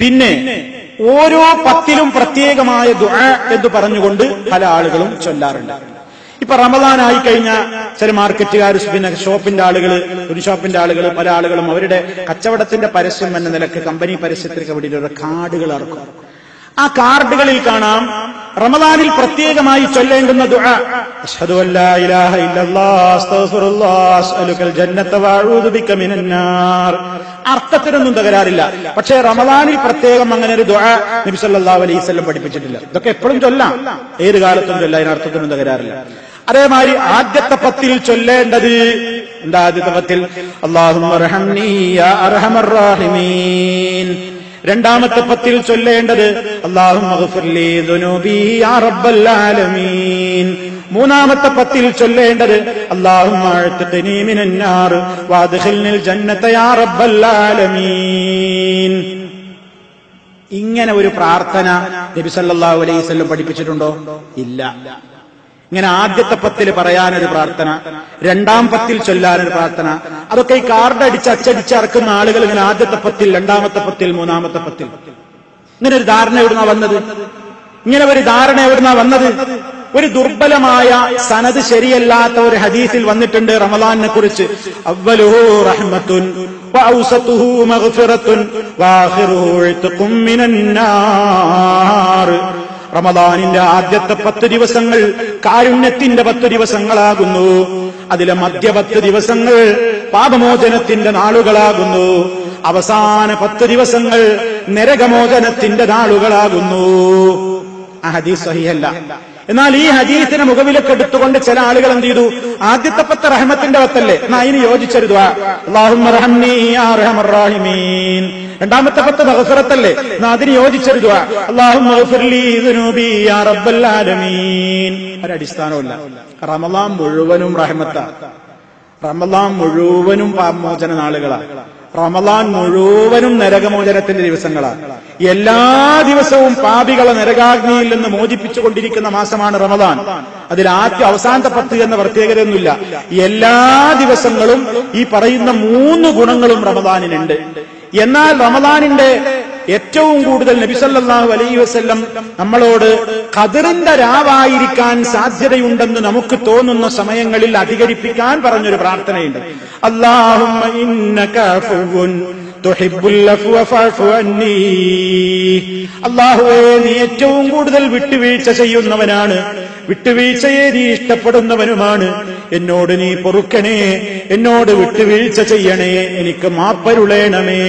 പിന്നെ ഓരോ പത്തിലും പ്രത്യേകമായ ദുആ എന്ന് പറഞ്ഞുകൊണ്ട് പല ആളുകളും ചൊല്ലാറുണ്ട്. ഇപ്പൊ റമദാനായി കഴിഞ്ഞ ചില മാർക്കറ്റുകാർ, പിന്നെ ഷോപ്പിന്റെ ആളുകൾ, ഒരു ഷോപ്പിന്റെ ആളുകൾ, പല ആളുകളും അവരുടെ കച്ചവടത്തിന്റെ പരസ്യം എന്ന നിലക്ക് കമ്പനി പരസ്യത്തിനൊക്കെ വേണ്ടിയിട്ട് കാർഡുകൾ ഇറക്കും. ആ കാർഡുകളിൽ കാണാം റമദാനിൽ പ്രത്യേകമായി ചൊല്ലേണ്ടുന്ന ദുആ, അശ്ഹദു അല്ലാ ഇലാഹ ഇല്ലല്ലാഹ് അസ്തഗ്ഫിറുല്ലാഹ് അസ്അലുകൽ ജന്നത വഅഊദു ബിക മിനന്നാർ. അർത്ഥത്തിനൊന്നും തകരാറില്ല. പക്ഷേ റമദാനിൽ പ്രത്യേകം അങ്ങനെ ഒരു ദുആ നബി സല്ലല്ലാഹു അലൈഹി വസല്ലം പഠിപ്പിച്ചിട്ടില്ല. ഇതൊക്കെ എപ്പോഴും ചൊല്ലാം, ഏത് കാലത്തും ചൊല്ലാം, അതിന് അർത്ഥത്തിനൊന്നും തകരാറില്ല. അതേമാതിരി ആദ്യത്തെ പത്തിൽ ചൊല്ലേണ്ടത് എന്താ? ആദ്യത്തെ പത്തിൽ അല്ലാഹുമ്മ അർഹംനി യാ അർഹമർ റഹീമീൻ. രണ്ടാമത്തെ പത്തിൽ ചൊല്ലേണ്ടത് അല്ലാഹുമ്മ ഗ്ഫിർലി ദുനൂബി യാ റബ്ബൽ ആലമീൻ. മൂന്നാമത്തെ പത്തിൽ ചൊല്ലേണ്ടത് അല്ലാഹുമ്മ അഅ്തിഖ്നി മിനന്നാർ വഅദ്ഖിൽനിൽ ജന്നത യാ റബ്ബൽ ആലമീൻ. ഇങ്ങനെ ഒരു പ്രാർത്ഥന നബി സല്ലല്ലാഹു അലൈഹി വസല്ലം പഠിപ്പിച്ചിട്ടുണ്ടോ? ഇല്ല. ഇങ്ങനെ ആദ്യത്തെ പത്തിൽ പറയാനൊരു പ്രാർത്ഥന, രണ്ടാം പത്തിൽ ചൊല്ലാനൊരു പ്രാർത്ഥന, അതൊക്കെ ഈ കാർഡ് അച്ചടിച്ച് ഇറക്കുന്ന ആളുകൾ ഇങ്ങനെ ആദ്യത്തെ പത്തിൽ, രണ്ടാമത്തെ പത്തിൽ, മൂന്നാമത്തെ പത്തിൽ. ഇങ്ങനെ ഒരു ധാരണ എവിടുന്നാ വന്നത്? ഒരു ദുർബലമായ സനദ് ശരിയല്ലാത്ത ഒരു ഹദീസിൽ വന്നിട്ടുണ്ട് റമളാനിനെ കുറിച്ച്, അവ്വലുഹു റഹ്മത്തുൻ വഔസതുഹു മഗ്ഫിറത്തുൻ വആഖിറുഹു ഇത്ഖും മിനന്നാർ. റമദാനിന്റെ ആദ്യത്തെ 10 ദിവസങ്ങൾ കാരുണ്യത്തിന്റെ 10 ദിവസങ്ങളാകുന്നു. അതിലെ മധ്യ 10 ദിവസങ്ങൾ പാപമോചനത്തിന്റെ നാളുകളാകുന്നു. അവസാന 10 ദിവസങ്ങൾ നരകമോചനത്തിന്റെ നാളുകളാകുന്നു. ആ ഹദീസ് സഹീഹല്ല. എന്നാൽ ഈ ഹദീസിനെ മുഖവിലൊക്കെ എടുത്തുകൊണ്ട് ചില ആളുകൾ എന്ത് ചെയ്തു? ആദ്യത്തെ 10 റഹ്മത്തിന്റെ 10 എന്നാ അതിന് യോജിച്ചൊരു ദുആ, അല്ലാഹുമ്മ റഹ്മനി യാ അർഹമർ റഹീമീൻ. രണ്ടാമത്തെ 10 മഗ്ഫിറത്തല്ലേ, എന്നാ അതിന് യോജിച്ചൊരു ദുആ, അല്ലാഹുമ്മ ഗ്ഫിർലി ദുനൂബി യാ റബ്ബൽ ആലമീൻ. ഒരടിസ്ഥാനമില്ല. റമളാൻ മുഴുവനും റഹ്മത്താ, റമളാൻ മുഴുവനും പാപമോചന നാളുകളാ, റമളാൻ മുഴുവനും നരകമോചനത്തിന്റെ ദിവസങ്ങളാണ്. എല്ലാ ദിവസവും പാപികളെ നരകാഗ്നിയിൽ നിന്ന് മോചിപ്പിച്ചുകൊണ്ടിരിക്കുന്ന മാസമാണ് റമളാൻ. അതിൽ അവസാനത്തെ 10 എന്ന പ്രത്യേകതയൊന്നുമില്ല. എല്ലാ ദിവസങ്ങളും ഈ പറയുന്ന 3 ഗുണങ്ങളും റമളാനിനുണ്ട്. എന്നാൽ റമളാനിന്റെ ഏറ്റവും കൂടുതൽ നബി സല്ലല്ലാഹു അലൈഹി വസല്ലം നമ്മളോട് ഖദറിന്റെ രാവായിരിക്കാൻ സാധ്യതയുണ്ടെന്ന് നമുക്ക് തോന്നുന്ന സമയങ്ങളിൽ അധികരിപ്പിക്കാൻ പറഞ്ഞൊരു പ്രാർത്ഥനയുണ്ട്. അല്ലാഹുമ്മ ഇന്നക അഫ്വുൻ തുഹിബ്ബുൽ അഫ്വ ഫഅഫു അന്നീ. അല്ലാഹുവേ, നീ ഏറ്റവും കൂടുതൽ വിട്ടുവീഴ്ച ചെയ്യുന്നവനാണ്, വിട്ടുവീഴ്ചയെ നീ ഇഷ്ടപ്പെടുന്നവനുമാണ്. എന്നോട് നീ പൊറുക്കണേ, എന്നോട് വിട്ടുവീഴ്ച ചെയ്യണേ, എനിക്ക് മാപ്പരുളേണമേ.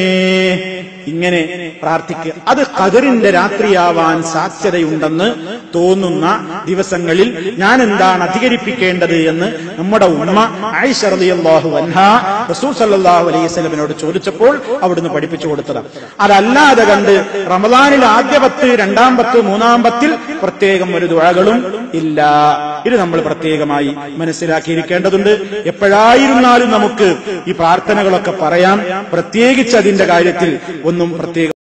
ഇങ്ങനെ പ്രാർത്ഥിക്കുക. അത് ഖദറിന്റെ രാത്രിയാവാൻ സാധ്യതയുണ്ടെന്ന് തോന്നുന്ന ദിവസങ്ങളിൽ ഞാൻ എന്താണ് അധികരിപ്പിക്കേണ്ടത് എന്ന് നമ്മുടെ ഉമ്മ ആയിഷ റളിയല്ലാഹു അൻഹാ റസൂൽ സല്ലല്ലാഹു അലൈഹി വസല്ലമിനോട് ചോദിച്ചപ്പോൾ അവിടുന്ന് പഠിപ്പിച്ചു കൊടുത്തതാണ്. അതല്ലാതെ കണ്ട് റമളാനിൽ ആദ്യ 10, രണ്ടാം 10, മൂന്നാം 10 പ്രത്യേകം ഒരു ദുആകളും ഇല്ല. ഇത് നമ്മൾ പ്രത്യേകമായി മനസ്സിലാക്കിയിരിക്കേണ്ടതുണ്ട്. എപ്പോഴായിരുന്നാലും നമുക്ക് ഈ പ്രാർത്ഥനകളൊക്കെ പറയാം. പ്രത്യേകിച്ച് അതിന്റെ കാര്യത്തിൽ ഒന്നും പ്രത്യേകം